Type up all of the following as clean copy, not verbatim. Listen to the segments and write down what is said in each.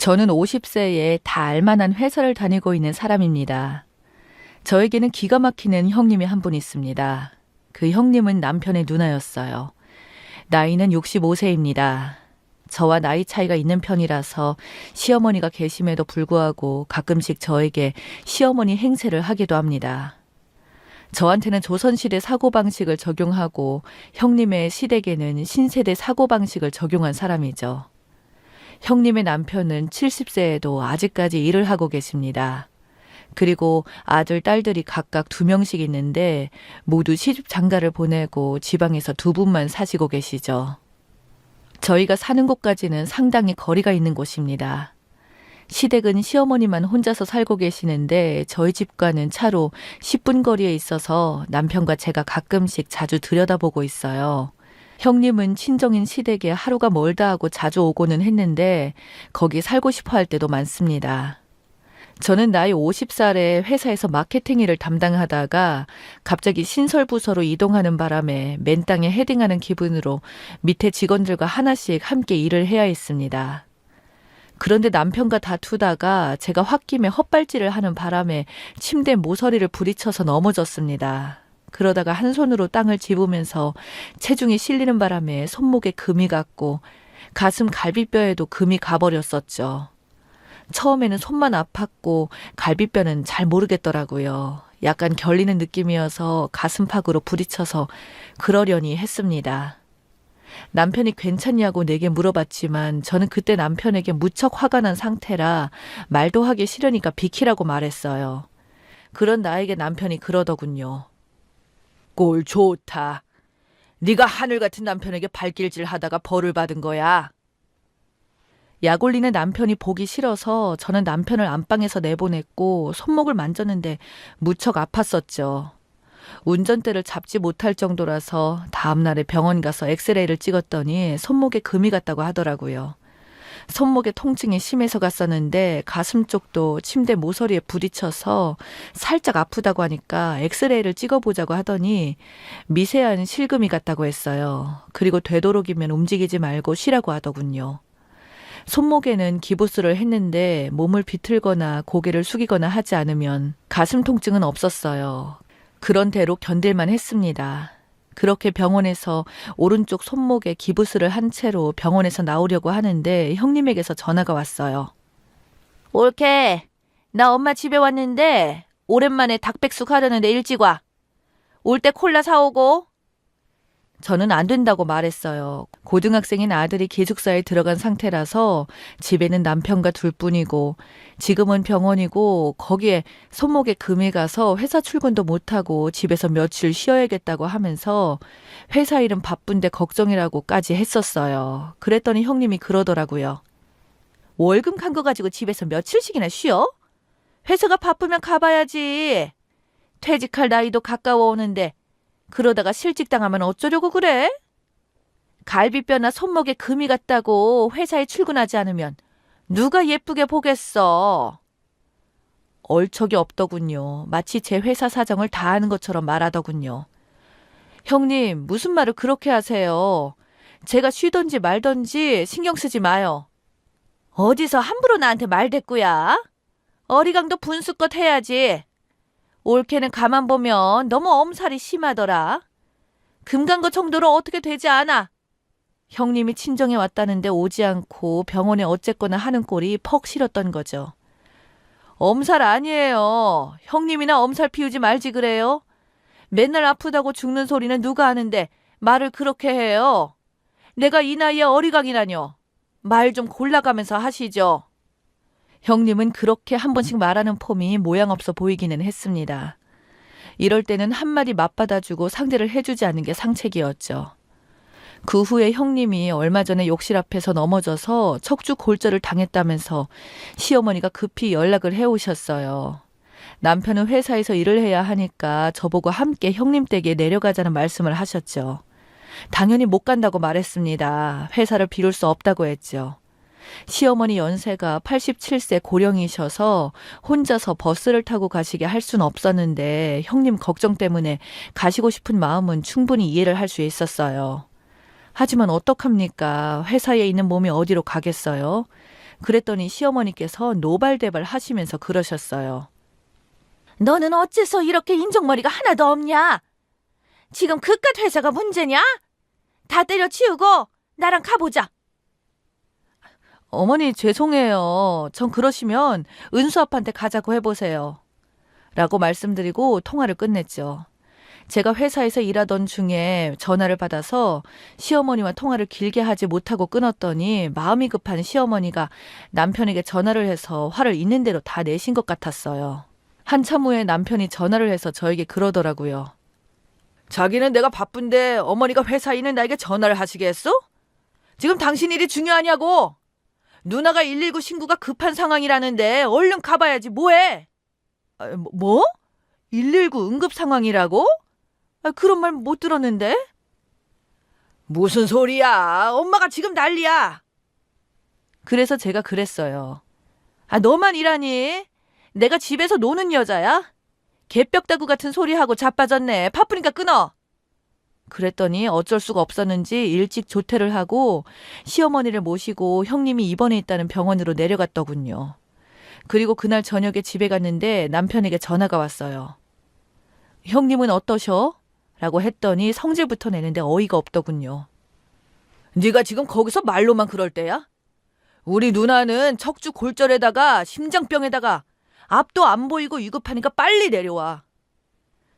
저는 50세에 다 알만한 회사를 다니고 있는 사람입니다. 저에게는 기가 막히는 형님이 한 분 있습니다. 그 형님은 남편의 누나였어요. 나이는 65세입니다. 저와 나이 차이가 있는 편이라서 시어머니가 계심에도 불구하고 가끔씩 저에게 시어머니 행세를 하기도 합니다. 저한테는 조선시대 사고방식을 적용하고 형님의 시댁에는 신세대 사고방식을 적용한 사람이죠. 형님의 남편은 70세에도 아직까지 일을 하고 계십니다. 그리고 아들, 딸들이 각각 2명씩 있는데 모두 시집 장가를 보내고 지방에서 2분만 사시고 계시죠. 저희가 사는 곳까지는 상당히 거리가 있는 곳입니다. 시댁은 시어머니만 혼자서 살고 계시는데 저희 집과는 차로 10분 거리에 있어서 남편과 제가 가끔씩 자주 들여다보고 있어요. 형님은 친정인 시댁에 하루가 멀다 하고 자주 오고는 했는데 거기 살고 싶어 할 때도 많습니다. 저는 나이 50살에 회사에서 마케팅 일을 담당하다가 갑자기 신설부서로 이동하는 바람에 맨 땅에 헤딩하는 기분으로 밑에 직원들과 하나씩 함께 일을 해야 했습니다. 그런데 남편과 다투다가 제가 홧김에 헛발질을 하는 바람에 침대 모서리를 부딪혀서 넘어졌습니다. 그러다가 한 손으로 땅을 짚으면서 체중이 실리는 바람에 손목에 금이 갔고 가슴 갈비뼈에도 금이 가버렸었죠. 처음에는 손만 아팠고 갈비뼈는 잘 모르겠더라고요. 약간 결리는 느낌이어서 가슴팍으로 부딪혀서 그러려니 했습니다. 남편이 괜찮냐고 내게 물어봤지만 저는 그때 남편에게 무척 화가 난 상태라 말도 하기 싫으니까 비키라고 말했어요. 그런 나에게 남편이 그러더군요. 꼴 좋다. 네가 하늘 같은 남편에게 발길질 하다가 벌을 받은 거야. 약 올리는 남편이 보기 싫어서 저는 남편을 안방에서 내보냈고 손목을 만졌는데 무척 아팠었죠. 운전대를 잡지 못할 정도라서 다음날에 병원 가서 엑스레이를 찍었더니 손목에 금이 갔다고 하더라고요. 손목에 통증이 심해서 갔었는데 가슴 쪽도 침대 모서리에 부딪혀서 살짝 아프다고 하니까 엑스레이를 찍어보자고 하더니 미세한 실금이 갔다고 했어요. 그리고 되도록이면 움직이지 말고 쉬라고 하더군요. 손목에는 기부스를 했는데 몸을 비틀거나 고개를 숙이거나 하지 않으면 가슴 통증은 없었어요. 그런 대로 견딜만 했습니다. 그렇게 병원에서 오른쪽 손목에 기부스를 한 채로 병원에서 나오려고 하는데 형님에게서 전화가 왔어요. 올케, 나 엄마 집에 왔는데 오랜만에 닭백숙 하려는데 일찍 와. 올 때 콜라 사오고. 저는 안 된다고 말했어요. 고등학생인 아들이 기숙사에 들어간 상태라서 집에는 남편과 둘뿐이고 지금은 병원이고 거기에 손목에 금이 가서 회사 출근도 못하고 집에서 며칠 쉬어야겠다고 하면서 회사 일은 바쁜데 걱정이라고까지 했었어요. 그랬더니 형님이 그러더라고요. 월급 간 거 가지고 집에서 며칠씩이나 쉬어? 회사가 바쁘면 가봐야지. 퇴직할 나이도 가까워 오는데 그러다가 실직당하면 어쩌려고 그래? 갈비뼈나 손목에 금이 갔다고 회사에 출근하지 않으면 누가 예쁘게 보겠어? 얼척이 없더군요. 마치 제 회사 사정을 다 아는 것처럼 말하더군요. 형님, 무슨 말을 그렇게 하세요? 제가 쉬던지 말던지 신경 쓰지 마요. 어디서 함부로 나한테 말대꾸야? 어리광도 분수껏 해야지. 올케는 가만 보면 너무 엄살이 심하더라. 금 간 거 정도로 어떻게 되지 않아. 형님이 친정에 왔다는데 오지 않고 병원에 어쨌거나 하는 꼴이 퍽 싫었던 거죠. 엄살 아니에요. 형님이나 엄살 피우지 말지 그래요. 맨날 아프다고 죽는 소리는 누가 하는데 말을 그렇게 해요. 내가 이 나이에 어리광이라뇨. 말 좀 골라가면서 하시죠. 형님은 그렇게 한 번씩 말하는 폼이 모양없어 보이기는 했습니다. 이럴 때는 한마디 맞받아주고 상대를 해주지 않는 게 상책이었죠. 그 후에 형님이 얼마 전에 욕실 앞에서 넘어져서 척추 골절을 당했다면서 시어머니가 급히 연락을 해오셨어요. 남편은 회사에서 일을 해야 하니까 저보고 함께 형님 댁에 내려가자는 말씀을 하셨죠. 당연히 못 간다고 말했습니다. 회사를 비울 수 없다고 했죠. 시어머니 연세가 87세 고령이셔서 혼자서 버스를 타고 가시게 할 수는 없었는데 형님 걱정 때문에 가시고 싶은 마음은 충분히 이해를 할 수 있었어요. 하지만 어떡합니까? 회사에 있는 몸이 어디로 가겠어요? 그랬더니 시어머니께서 노발대발 하시면서 그러셨어요. 너는 어째서 이렇게 인정머리가 하나도 없냐? 지금 그깟 회사가 문제냐? 다 때려치우고 나랑 가보자. 어머니 죄송해요. 전 그러시면 은수 아빠한테 가자고 해보세요. 라고 말씀드리고 통화를 끝냈죠. 제가 회사에서 일하던 중에 전화를 받아서 시어머니와 통화를 길게 하지 못하고 끊었더니 마음이 급한 시어머니가 남편에게 전화를 해서 화를 있는 대로 다 내신 것 같았어요. 한참 후에 남편이 전화를 해서 저에게 그러더라고요. 자기는 내가 바쁜데 어머니가 회사에 있는 나에게 전화를 하시게 했어? 지금 당신 일이 중요하냐고? 누나가 119 신고가 급한 상황이라는데 얼른 가봐야지 뭐해? 뭐? 119 응급 상황이라고? 그런 말 못 들었는데? 무슨 소리야? 엄마가 지금 난리야. 그래서 제가 그랬어요. 너만 일하니? 내가 집에서 노는 여자야? 개벽다구 같은 소리하고 자빠졌네. 바쁘니까 끊어. 그랬더니 어쩔 수가 없었는지 일찍 조퇴를 하고 시어머니를 모시고 형님이 입원해 있다는 병원으로 내려갔더군요. 그리고 그날 저녁에 집에 갔는데 남편에게 전화가 왔어요. 형님은 어떠셔? 라고 했더니 성질부터 내는데 어이가 없더군요. 네가 지금 거기서 말로만 그럴 때야? 우리 누나는 척추 골절에다가 심장병에다가 앞도 안 보이고 위급하니까 빨리 내려와.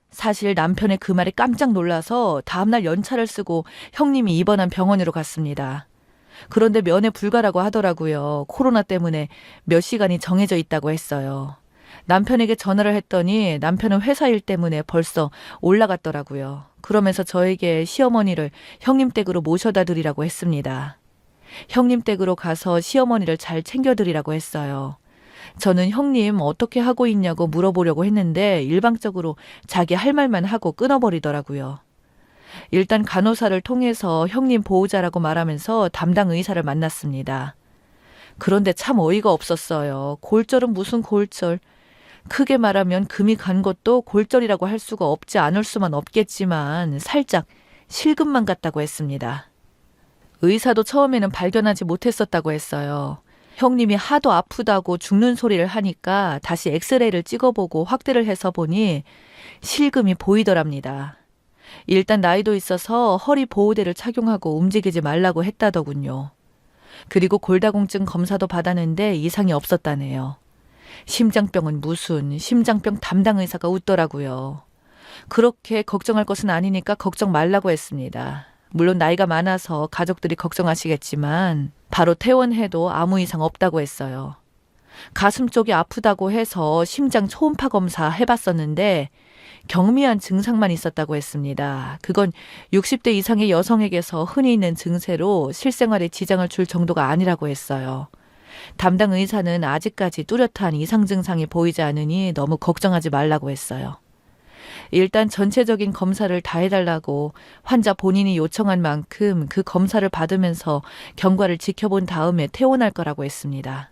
사실 남편의 그 말에 깜짝 놀라서 다음날 연차를 쓰고 형님이 입원한 병원으로 갔습니다. 그런데 면회 불가라고 하더라고요. 코로나 때문에 몇 시간이 정해져 있다고 했어요. 남편에게 전화를 했더니 남편은 회사 일 때문에 벌써 올라갔더라고요. 그러면서 저에게 시어머니를 형님 댁으로 모셔다 드리라고 했습니다. 형님 댁으로 가서 시어머니를 잘 챙겨드리라고 했어요. 저는 형님 어떻게 하고 있냐고 물어보려고 했는데 일방적으로 자기 할 말만 하고 끊어버리더라고요. 일단 간호사를 통해서 형님 보호자라고 말하면서 담당 의사를 만났습니다. 그런데 참 어이가 없었어요. 골절은 무슨 골절. 크게 말하면 금이 간 것도 골절이라고 할 수가 없지 않을 수만 없겠지만 살짝 실금만 같다고 했습니다. 의사도 처음에는 발견하지 못했었다고 했어요. 형님이 하도 아프다고 죽는 소리를 하니까 다시 엑스레이를 찍어보고 확대를 해서 보니 실금이 보이더랍니다. 일단 나이도 있어서 허리 보호대를 착용하고 움직이지 말라고 했다더군요. 그리고 골다공증 검사도 받았는데 이상이 없었다네요. 심장병은 무슨 심장병 담당 의사가 웃더라고요. 그렇게 걱정할 것은 아니니까 걱정 말라고 했습니다. 물론 나이가 많아서 가족들이 걱정하시겠지만 바로 퇴원해도 아무 이상 없다고 했어요. 가슴 쪽이 아프다고 해서 심장 초음파 검사 해봤었는데 경미한 증상만 있었다고 했습니다. 그건 60대 이상의 여성에게서 흔히 있는 증세로 실생활에 지장을 줄 정도가 아니라고 했어요. 담당 의사는 아직까지 뚜렷한 이상 증상이 보이지 않으니 너무 걱정하지 말라고 했어요. 일단 전체적인 검사를 다 해달라고 환자 본인이 요청한 만큼 그 검사를 받으면서 경과를 지켜본 다음에 퇴원할 거라고 했습니다.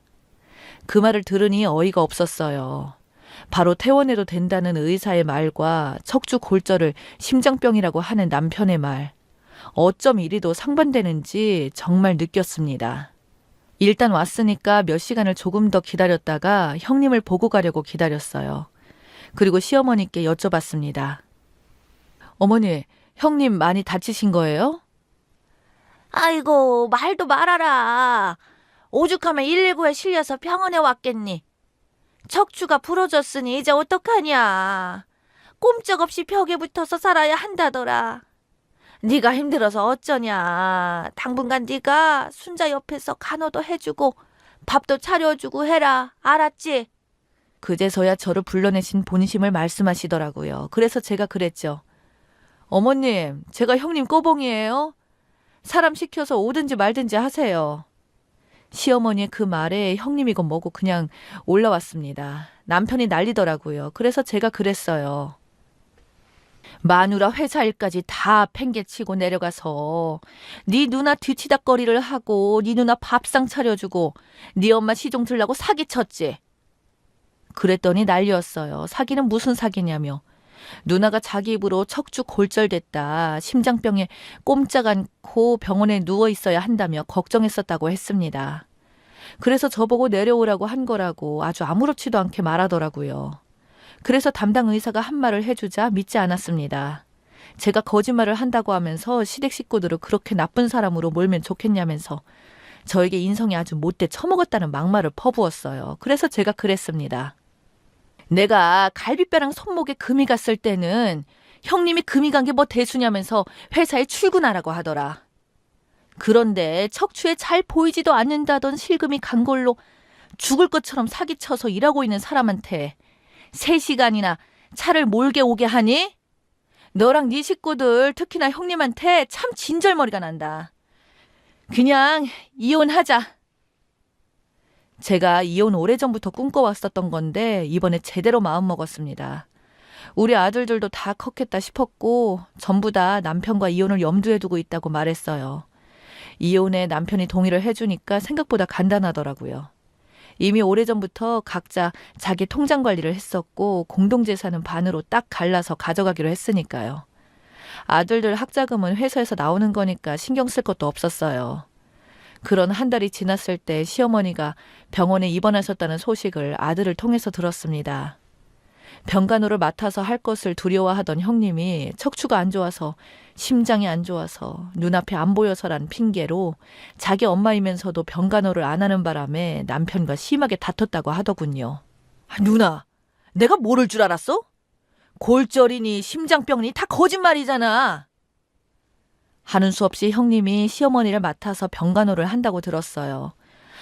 그 말을 들으니 어이가 없었어요. 바로 퇴원해도 된다는 의사의 말과 척추 골절을 심장병이라고 하는 남편의 말. 어쩜 이리도 상반되는지 정말 느꼈습니다. 일단 왔으니까 몇 시간을 조금 더 기다렸다가 형님을 보고 가려고 기다렸어요. 그리고 시어머니께 여쭤봤습니다. 어머니, 형님 많이 다치신 거예요? 아이고, 말도 말아라. 오죽하면 119에 실려서 병원에 왔겠니? 척추가 부러졌으니 이제 어떡하냐. 꼼짝없이 벽에 붙어서 살아야 한다더라. 네가 힘들어서 어쩌냐. 당분간 네가 순자 옆에서 간호도 해주고 밥도 차려주고 해라. 알았지? 그제서야 저를 불러내신 본심을 말씀하시더라고요. 그래서 제가 그랬죠. 어머님, 제가 형님 꼬봉이에요? 사람 시켜서 오든지 말든지 하세요. 시어머니의 그 말에 형님이고 뭐고 그냥 올라왔습니다. 남편이 난리더라고요. 그래서 제가 그랬어요. 마누라 회사 일까지 다 팽개치고 내려가서 네 누나 뒤치다꺼리를 하고 네 누나 밥상 차려주고 네 엄마 시종 들라고 사기쳤지. 그랬더니 난리였어요. 사기는 무슨 사기냐며. 누나가 자기 입으로 척추 골절됐다. 심장병에 꼼짝 않고 병원에 누워 있어야 한다며 걱정했었다고 했습니다. 그래서 저보고 내려오라고 한 거라고 아주 아무렇지도 않게 말하더라고요. 그래서 담당 의사가 한 말을 해주자 믿지 않았습니다. 제가 거짓말을 한다고 하면서 시댁 식구들을 그렇게 나쁜 사람으로 몰면 좋겠냐면서 저에게 인성이 아주 못돼 처먹었다는 막말을 퍼부었어요. 그래서 제가 그랬습니다. 내가 갈비뼈랑 손목에 금이 갔을 때는 형님이 금이 간 게 뭐 대수냐면서 회사에 출근하라고 하더라. 그런데 척추에 잘 보이지도 않는다던 실금이 간 걸로 죽을 것처럼 사기쳐서 일하고 있는 사람한테 3시간이나 차를 몰게 오게 하니? 너랑 네 식구들 특히나 형님한테 참 진절머리가 난다. 그냥 이혼하자. 제가 이혼 오래전부터 꿈꿔왔었던 건데 이번에 제대로 마음먹었습니다. 우리 아들들도 다 컸겠다 싶었고 전부 다 남편과 이혼을 염두에 두고 있다고 말했어요. 이혼에 남편이 동의를 해주니까 생각보다 간단하더라고요. 이미 오래전부터 각자 자기 통장 관리를 했었고 공동재산은 반으로 딱 갈라서 가져가기로 했으니까요. 아들들 학자금은 회사에서 나오는 거니까 신경 쓸 것도 없었어요. 그런 한 달이 지났을 때 시어머니가 병원에 입원하셨다는 소식을 아들을 통해서 들었습니다. 병간호를 맡아서 할 것을 두려워하던 형님이 척추가 안 좋아서 심장이 안 좋아서 눈앞에 안 보여서란 핑계로 자기 엄마이면서도 병간호를 안 하는 바람에 남편과 심하게 다퉜다고 하더군요. 누나, 내가 모를 줄 알았어? 골절이니 심장병이니 다 거짓말이잖아. 하는 수 없이 형님이 시어머니를 맡아서 병간호를 한다고 들었어요.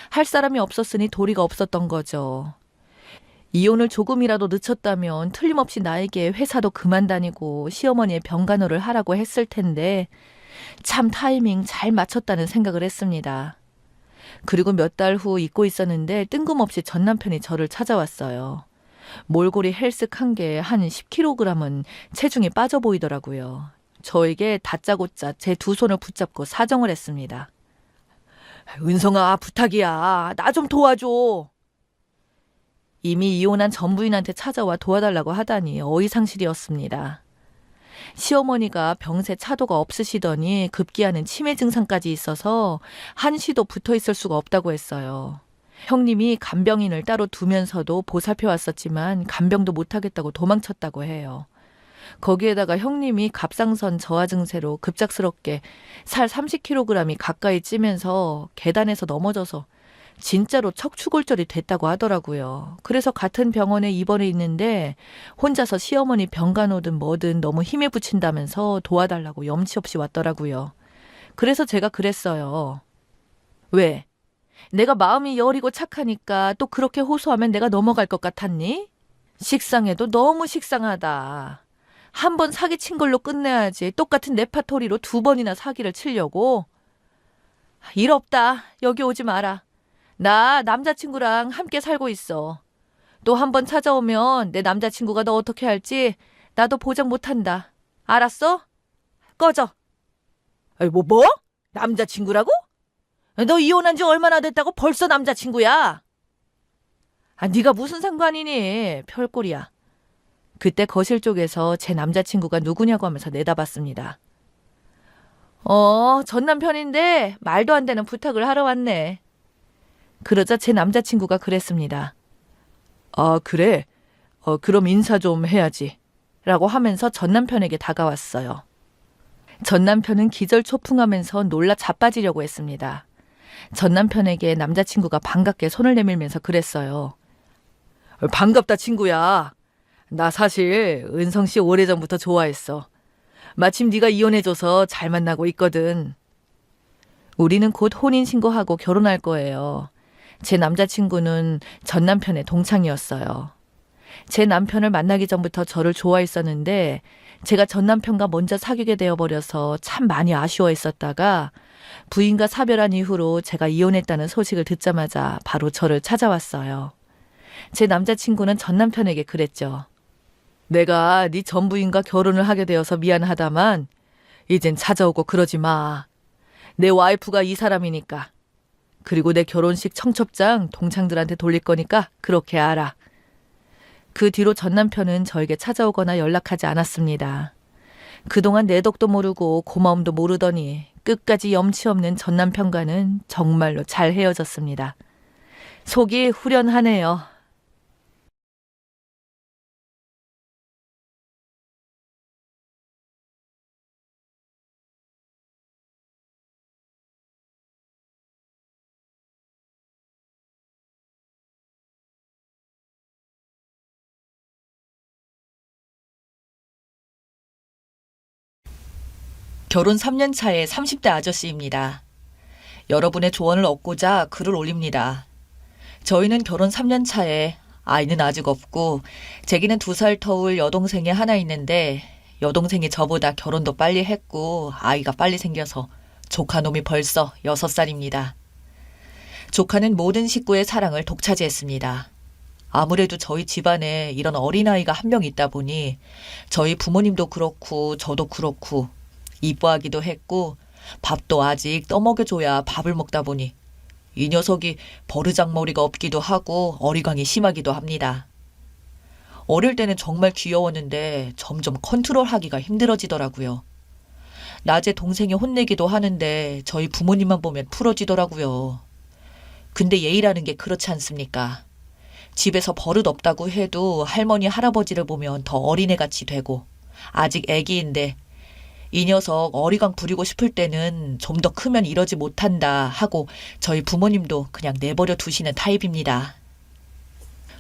할 사람이 없었으니 도리가 없었던 거죠. 이혼을 조금이라도 늦췄다면 틀림없이 나에게 회사도 그만 다니고 시어머니의 병간호를 하라고 했을 텐데 참 타이밍 잘 맞췄다는 생각을 했습니다. 그리고 몇 달 후 잊고 있었는데 뜬금없이 전 남편이 저를 찾아왔어요. 몰골이 헬쓱한 게 한 10kg은 체중이 빠져 보이더라고요. 저에게 다짜고짜 제 2손을 붙잡고 사정을 했습니다. 은성아, 부탁이야. 나 좀 도와줘. 이미 이혼한 전 부인한테 찾아와 도와달라고 하다니 어이상실이었습니다. 시어머니가 병세 차도가 없으시더니 급기야는 치매 증상까지 있어서 한시도 붙어 있을 수가 없다고 했어요. 형님이 간병인을 따로 두면서도 보살펴 왔었지만 간병도 못하겠다고 도망쳤다고 해요. 거기에다가 형님이 갑상선 저하 증세로 급작스럽게 살 30kg이 가까이 찌면서 계단에서 넘어져서 진짜로 척추골절이 됐다고 하더라고요. 그래서 같은 병원에 입원해 있는데 혼자서 시어머니 병간호든 뭐든 너무 힘에 부친다면서 도와달라고 염치 없이 왔더라고요. 그래서 제가 그랬어요. 왜? 내가 마음이 여리고 착하니까 또 그렇게 호소하면 내가 넘어갈 것 같았니? 식상해도 너무 식상하다. 한 번 사기친 걸로 끝내야지 똑같은 레파토리로 2번이나 사기를 치려고? 일 없다. 여기 오지 마라. 나 남자친구랑 함께 살고 있어. 또 한 번 찾아오면 내 남자친구가 너 어떻게 할지 나도 보장 못한다. 알았어? 꺼져. 뭐? 남자친구라고? 너 이혼한 지 얼마나 됐다고 벌써 남자친구야? 네가 무슨 상관이니? 별꼴이야. 그때 거실 쪽에서 제 남자친구가 누구냐고 하면서 내다봤습니다. 전 남편인데 말도 안 되는 부탁을 하러 왔네. 그러자 제 남자친구가 그랬습니다. 아, 그래? 그럼 인사 좀 해야지. 라고 하면서 전 남편에게 다가왔어요. 전 남편은 기절초풍하면서 놀라 자빠지려고 했습니다. 전 남편에게 남자친구가 반갑게 손을 내밀면서 그랬어요. 반갑다, 친구야. 나 사실 은성 씨 오래전부터 좋아했어. 마침 네가 이혼해줘서 잘 만나고 있거든. 우리는 곧 혼인신고하고 결혼할 거예요. 제 남자친구는 전 남편의 동창이었어요. 제 남편을 만나기 전부터 저를 좋아했었는데 제가 전 남편과 먼저 사귀게 되어버려서 참 많이 아쉬워했었다가 부인과 사별한 이후로 제가 이혼했다는 소식을 듣자마자 바로 저를 찾아왔어요. 제 남자친구는 전 남편에게 그랬죠. 내가 네 전 부인과 결혼을 하게 되어서 미안하다만 이젠 찾아오고 그러지 마. 내 와이프가 이 사람이니까. 그리고 내 결혼식 청첩장 동창들한테 돌릴 거니까 그렇게 알아. 그 뒤로 전 남편은 저에게 찾아오거나 연락하지 않았습니다. 그동안 내 덕도 모르고 고마움도 모르더니 끝까지 염치 없는 전 남편과는 정말로 잘 헤어졌습니다. 속이 후련하네요. 결혼 3년 차의 30대 아저씨입니다. 여러분의 조언을 얻고자 글을 올립니다. 저희는 결혼 3년 차에 아이는 아직 없고 제기는 2살 터울 여동생이 하나 있는데 여동생이 저보다 결혼도 빨리 했고 아이가 빨리 생겨서 조카놈이 벌써 6살입니다. 조카는 모든 식구의 사랑을 독차지했습니다. 아무래도 저희 집안에 이런 어린아이가 한 명 있다 보니 저희 부모님도 그렇고 저도 그렇고 이뻐하기도 했고 밥도 아직 떠먹여줘야 밥을 먹다 보니 이 녀석이 버르장머리가 없기도 하고 어리광이 심하기도 합니다. 어릴 때는 정말 귀여웠는데 점점 컨트롤하기가 힘들어지더라고요. 낮에 동생이 혼내기도 하는데 저희 부모님만 보면 풀어지더라고요. 근데 예의라는 게 그렇지 않습니까? 집에서 버릇 없다고 해도 할머니 할아버지를 보면 더 어린애같이 되고 아직 애기인데 이 녀석 어리광 부리고 싶을 때는 좀 더 크면 이러지 못한다 하고 저희 부모님도 그냥 내버려 두시는 타입입니다.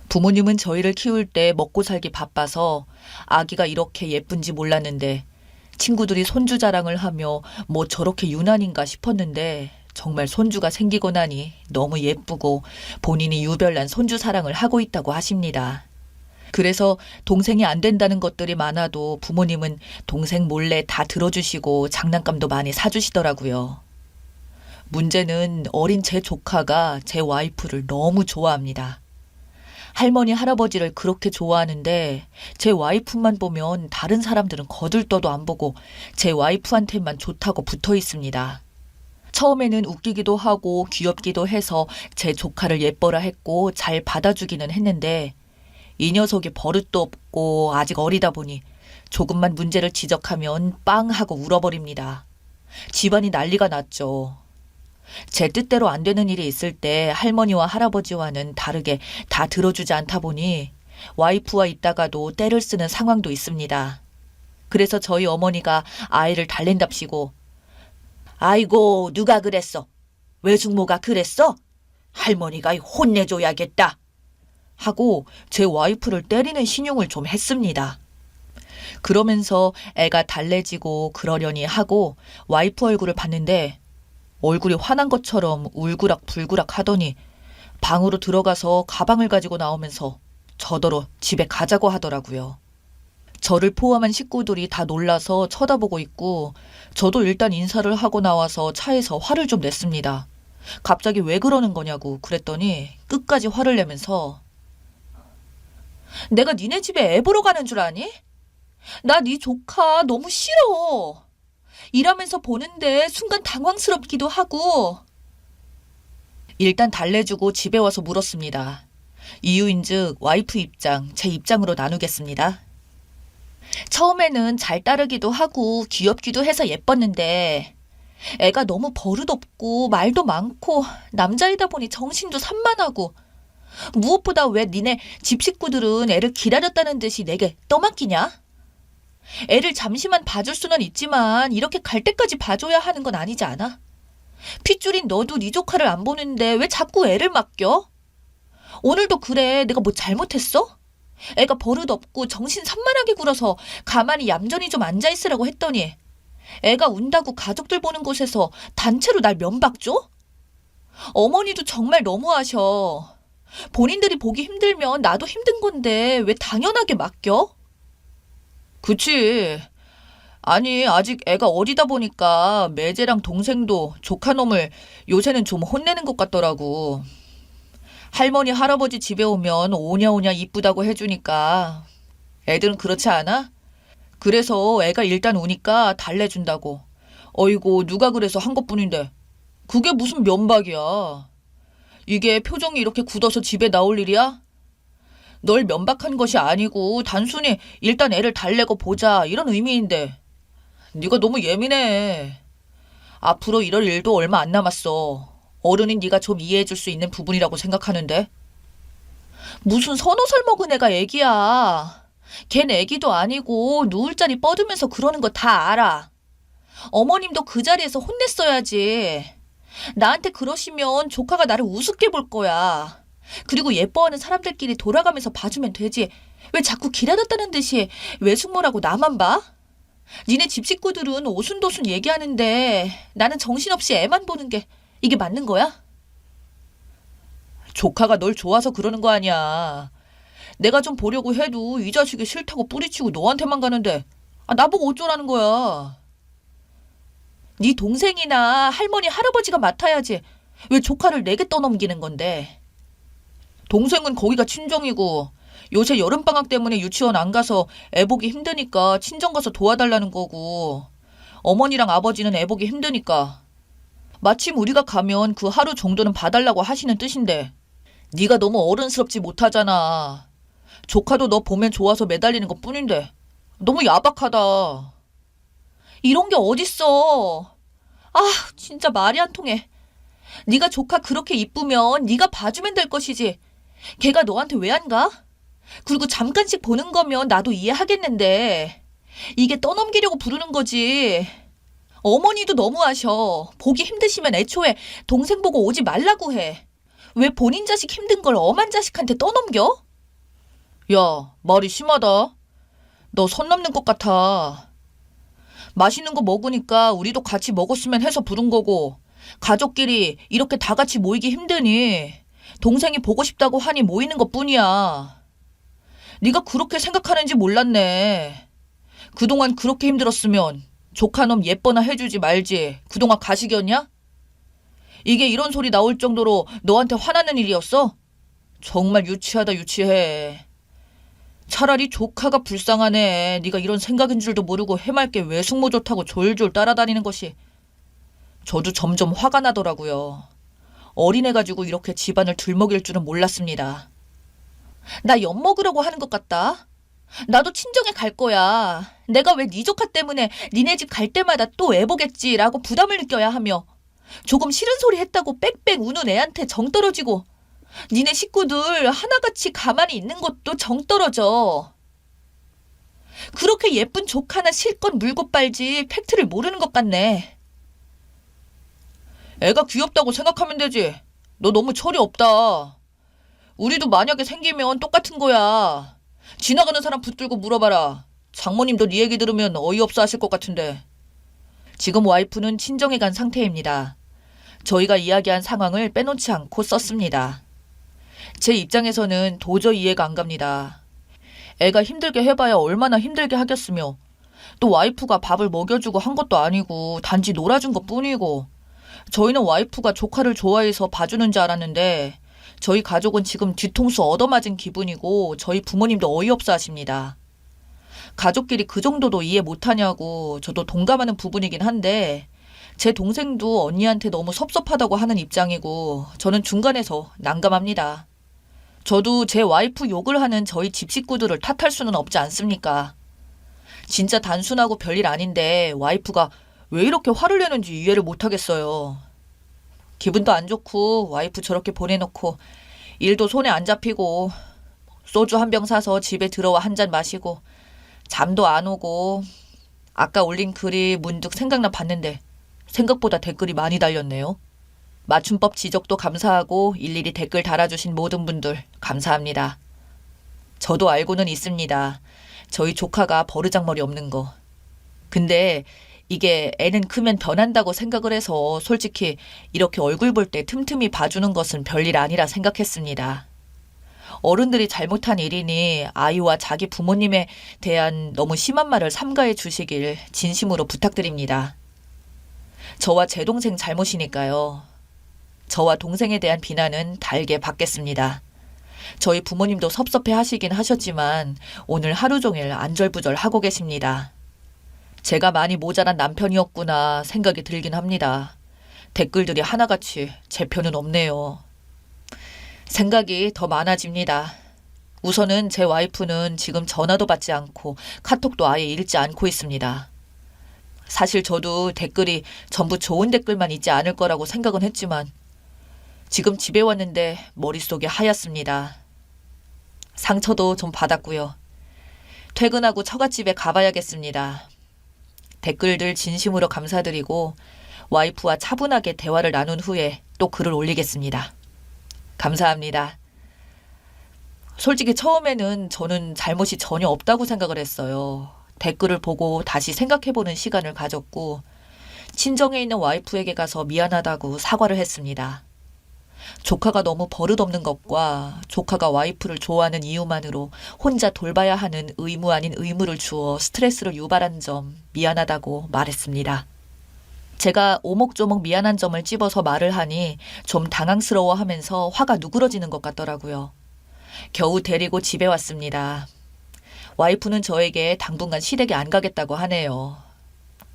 부모님은 저희를 키울 때 먹고 살기 바빠서 아기가 이렇게 예쁜지 몰랐는데 친구들이 손주 자랑을 하며 뭐 저렇게 유난인가 싶었는데 정말 손주가 생기고 나니 너무 예쁘고 본인이 유별난 손주 사랑을 하고 있다고 하십니다. 그래서 동생이 안 된다는 것들이 많아도 부모님은 동생 몰래 다 들어주시고 장난감도 많이 사주시더라고요. 문제는 어린 제 조카가 제 와이프를 너무 좋아합니다. 할머니, 할아버지를 그렇게 좋아하는데 제 와이프만 보면 다른 사람들은 거들떠도 안 보고 제 와이프한테만 좋다고 붙어 있습니다. 처음에는 웃기기도 하고 귀엽기도 해서 제 조카를 예뻐라 했고 잘 받아주기는 했는데 이 녀석이 버릇도 없고 아직 어리다 보니 조금만 문제를 지적하면 빵 하고 울어버립니다. 집안이 난리가 났죠. 제 뜻대로 안 되는 일이 있을 때 할머니와 할아버지와는 다르게 다 들어주지 않다 보니 와이프와 있다가도 떼를 쓰는 상황도 있습니다. 그래서 저희 어머니가 아이를 달랜답시고 아이고 누가 그랬어? 외숙모가 그랬어? 할머니가 혼내줘야겠다. 하고 제 와이프를 때리는 신용을 좀 했습니다. 그러면서 애가 달래지고 그러려니 하고 와이프 얼굴을 봤는데 얼굴이 화난 것처럼 울그락불그락 하더니 방으로 들어가서 가방을 가지고 나오면서 저더러 집에 가자고 하더라고요. 저를 포함한 식구들이 다 놀라서 쳐다보고 있고 저도 일단 인사를 하고 나와서 차에서 화를 좀 냈습니다. 갑자기 왜 그러는 거냐고 그랬더니 끝까지 화를 내면서 내가 니네 집에 애 보러 가는 줄 아니? 나 네 조카 너무 싫어. 일하면서 보는데 순간 당황스럽기도 하고. 일단 달래주고 집에 와서 물었습니다. 이유인즉 와이프 입장, 제 입장으로 나누겠습니다. 처음에는 잘 따르기도 하고 귀엽기도 해서 예뻤는데 애가 너무 버릇없고 말도 많고 남자이다 보니 정신도 산만하고 무엇보다 왜 니네 집 식구들은 애를 기다렸다는 듯이 내게 떠맡기냐? 애를 잠시만 봐줄 수는 있지만 이렇게 갈 때까지 봐줘야 하는 건 아니지 않아? 핏줄인 너도 네 조카를 안 보는데 왜 자꾸 애를 맡겨? 오늘도 그래. 내가 뭐 잘못했어? 애가 버릇없고 정신 산만하게 굴어서 가만히 얌전히 좀 앉아있으라고 했더니 애가 운다고 가족들 보는 곳에서 단체로 날 면박 줘? 어머니도 정말 너무하셔. 본인들이 보기 힘들면 나도 힘든 건데 왜 당연하게 맡겨? 그치. 아니 아직 애가 어리다 보니까 매제랑 동생도 조카놈을 요새는 좀 혼내는 것 같더라고. 할머니 할아버지 집에 오면 오냐오냐 이쁘다고 해주니까 애들은 그렇지 않아? 그래서 애가 일단 우니까 달래준다고. 어이고 누가 그래서 한 것뿐인데 그게 무슨 면박이야. 이게 표정이 이렇게 굳어서 집에 나올 일이야? 널 면박한 것이 아니고 단순히 일단 애를 달래고 보자 이런 의미인데 네가 너무 예민해. 앞으로 이럴 일도 얼마 안 남았어. 어른인 네가 좀 이해해줄 수 있는 부분이라고 생각하는데. 무슨 30살 먹은 애가 애기야. 걘 애기도 아니고 누울 자리 뻗으면서 그러는 거 다 알아. 어머님도 그 자리에서 혼냈어야지. 나한테 그러시면 조카가 나를 우습게 볼 거야. 그리고 예뻐하는 사람들끼리 돌아가면서 봐주면 되지. 왜 자꾸 기다렸다는 듯이 외숙모라고 나만 봐? 니네 집 식구들은 오순도순 얘기하는데 나는 정신없이 애만 보는 게 이게 맞는 거야? 조카가 널 좋아서 그러는 거 아니야. 내가 좀 보려고 해도 이 자식이 싫다고 뿌리치고 너한테만 가는데 나보고 어쩌라는 거야. 네 동생이나 할머니 할아버지가 맡아야지. 왜 조카를 내게 떠넘기는 건데. 동생은 거기가 친정이고 요새 여름방학 때문에 유치원 안 가서 애 보기 힘드니까 친정 가서 도와달라는 거고, 어머니랑 아버지는 애 보기 힘드니까 마침 우리가 가면 그 하루 정도는 봐달라고 하시는 뜻인데 네가 너무 어른스럽지 못하잖아. 조카도 너 보면 좋아서 매달리는 것 뿐인데 너무 야박하다. 이런 게 어딨어. 진짜 말이 안 통해. 네가 조카 그렇게 이쁘면 네가 봐주면 될 것이지. 걔가 너한테 왜 안 가? 그리고 잠깐씩 보는 거면 나도 이해하겠는데 이게 떠넘기려고 부르는 거지. 어머니도 너무하셔. 보기 힘드시면 애초에 동생 보고 오지 말라고 해. 왜 본인 자식 힘든 걸 엄한 자식한테 떠넘겨? 야, 말이 심하다. 너 선 넘는 것 같아. 맛있는 거 먹으니까 우리도 같이 먹었으면 해서 부른 거고, 가족끼리 이렇게 다 같이 모이기 힘드니 동생이 보고 싶다고 하니 모이는 것뿐이야. 네가 그렇게 생각하는지 몰랐네. 그동안 그렇게 힘들었으면 조카놈 예뻐나 해주지 말지 그동안 가식이었냐? 이게 이런 소리 나올 정도로 너한테 화나는 일이었어? 정말 유치하다 유치해. 차라리 조카가 불쌍하네. 네가 이런 생각인 줄도 모르고 해맑게 외숙모 좋다고 졸졸 따라다니는 것이. 저도 점점 화가 나더라고요. 어린애 가지고 이렇게 집안을 들먹일 줄은 몰랐습니다. 나 엿먹으려고 하는 것 같다. 나도 친정에 갈 거야. 내가 왜 네 조카 때문에 니네 집 갈 때마다 또 애 보겠지라고 부담을 느껴야 하며, 조금 싫은 소리 했다고 빽빽 우는 애한테 정 떨어지고, 니네 식구들 하나같이 가만히 있는 것도 정 떨어져. 그렇게 예쁜 조카나 실컷 물고 빨지 팩트를 모르는 것 같네. 애가 귀엽다고 생각하면 되지. 너 너무 철이 없다. 우리도 만약에 생기면 똑같은 거야. 지나가는 사람 붙들고 물어봐라. 장모님도 네 얘기 들으면 어이없어 하실 것 같은데. 지금 와이프는 친정에 간 상태입니다. 저희가 이야기한 상황을 빼놓지 않고 썼습니다. 제 입장에서는 도저히 이해가 안 갑니다. 애가 힘들게 해봐야 얼마나 힘들게 하겠으며, 또 와이프가 밥을 먹여주고 한 것도 아니고 단지 놀아준 것 뿐이고, 저희는 와이프가 조카를 좋아해서 봐주는 줄 알았는데 저희 가족은 지금 뒤통수 얻어맞은 기분이고 저희 부모님도 어이없어 하십니다. 가족끼리 그 정도도 이해 못하냐고 저도 동감하는 부분이긴 한데, 제 동생도 언니한테 너무 섭섭하다고 하는 입장이고 저는 중간에서 난감합니다. 저도 제 와이프 욕을 하는 저희 집 식구들을 탓할 수는 없지 않습니까? 진짜 단순하고 별일 아닌데 와이프가 왜 이렇게 화를 내는지 이해를 못하겠어요. 기분도 안 좋고 와이프 저렇게 보내놓고 일도 손에 안 잡히고 소주 한 병 사서 집에 들어와 한 잔 마시고 잠도 안 오고, 아까 올린 글이 문득 생각나 봤는데 생각보다 댓글이 많이 달렸네요. 맞춤법 지적도 감사하고 일일이 댓글 달아주신 모든 분들 감사합니다. 저도 알고는 있습니다. 저희 조카가 버르장머리 없는 거. 근데 이게 애는 크면 변한다고 생각을 해서 솔직히 이렇게 얼굴 볼 때 틈틈이 봐주는 것은 별일 아니라 생각했습니다. 어른들이 잘못한 일이니 아이와 자기 부모님에 대한 너무 심한 말을 삼가해 주시길 진심으로 부탁드립니다. 저와 제 동생 잘못이니까요. 저와 동생에 대한 비난은 달게 받겠습니다. 저희 부모님도 섭섭해 하시긴 하셨지만 오늘 하루 종일 안절부절 하고 계십니다. 제가 많이 모자란 남편이었구나 생각이 들긴 합니다. 댓글들이 하나같이 제 편은 없네요. 생각이 더 많아집니다. 우선은 제 와이프는 지금 전화도 받지 않고 카톡도 아예 읽지 않고 있습니다. 사실 저도 댓글이 전부 좋은 댓글만 있지 않을 거라고 생각은 했지만 지금 집에 왔는데 머릿속이 하얗습니다. 상처도 좀 받았고요. 퇴근하고 처갓집에 가봐야겠습니다. 댓글들 진심으로 감사드리고 와이프와 차분하게 대화를 나눈 후에 또 글을 올리겠습니다. 감사합니다. 솔직히 처음에는 저는 잘못이 전혀 없다고 생각을 했어요. 댓글을 보고 다시 생각해보는 시간을 가졌고 친정에 있는 와이프에게 가서 미안하다고 사과를 했습니다. 조카가 너무 버릇없는 것과 조카가 와이프를 좋아하는 이유만으로 혼자 돌봐야 하는 의무 아닌 의무를 주어 스트레스를 유발한 점 미안하다고 말했습니다. 제가 오목조목 미안한 점을 찝어서 말을 하니 좀 당황스러워하면서 화가 누그러지는 것 같더라고요. 겨우 데리고 집에 왔습니다. 와이프는 저에게 당분간 시댁에 안 가겠다고 하네요.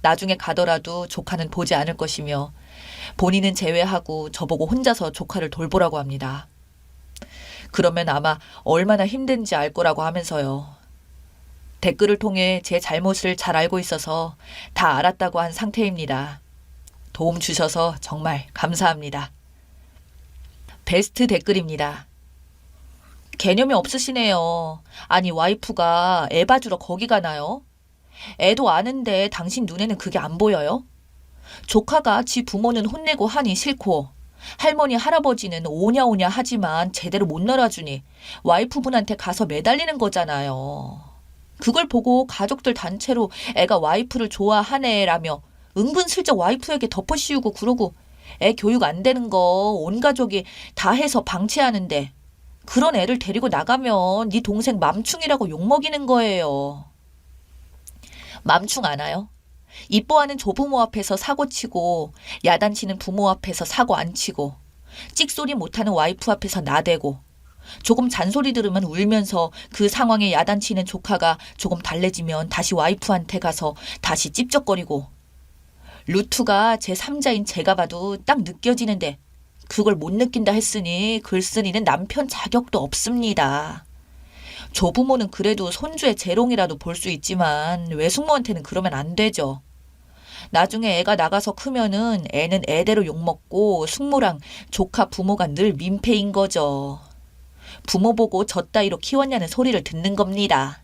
나중에 가더라도 조카는 보지 않을 것이며 본인은 제외하고 저보고 혼자서 조카를 돌보라고 합니다. 그러면 아마 얼마나 힘든지 알 거라고 하면서요. 댓글을 통해 제 잘못을 잘 알고 있어서 다 알았다고 한 상태입니다. 도움 주셔서 정말 감사합니다. 베스트 댓글입니다. 개념이 없으시네요. 아니 와이프가 애 봐주러 거기 가나요? 애도 아는데 당신 눈에는 그게 안 보여요? 조카가 지 부모는 혼내고 하니 싫고 할머니 할아버지는 오냐오냐 하지만 제대로 못 놀아주니 와이프분한테 가서 매달리는 거잖아요. 그걸 보고 가족들 단체로 애가 와이프를 좋아하네라며 은근슬쩍 와이프에게 덮어씌우고 그러고 애 교육 안 되는 거 온 가족이 다 해서 방치하는데 그런 애를 데리고 나가면 네 동생 맘충이라고 욕먹이는 거예요. 맘충 아나요? 이뻐하는 조부모 앞에서 사고치고 야단치는 부모 앞에서 사고 안 치고 찍소리 못하는 와이프 앞에서 나대고 조금 잔소리 들으면 울면서 그 상황에 야단치는 조카가 조금 달래지면 다시 와이프한테 가서 다시 찝쩍거리고 루트가 제3자인 제가 봐도 딱 느껴지는데 그걸 못 느낀다 했으니 글쓴이는 남편 자격도 없습니다. 조부모는 그래도 손주의 재롱이라도 볼 수 있지만 외숙모한테는 그러면 안 되죠. 나중에 애가 나가서 크면은 애는 애대로 욕먹고 숙모랑 조카 부모가 늘 민폐인 거죠. 부모 보고 저 따위로 키웠냐는 소리를 듣는 겁니다.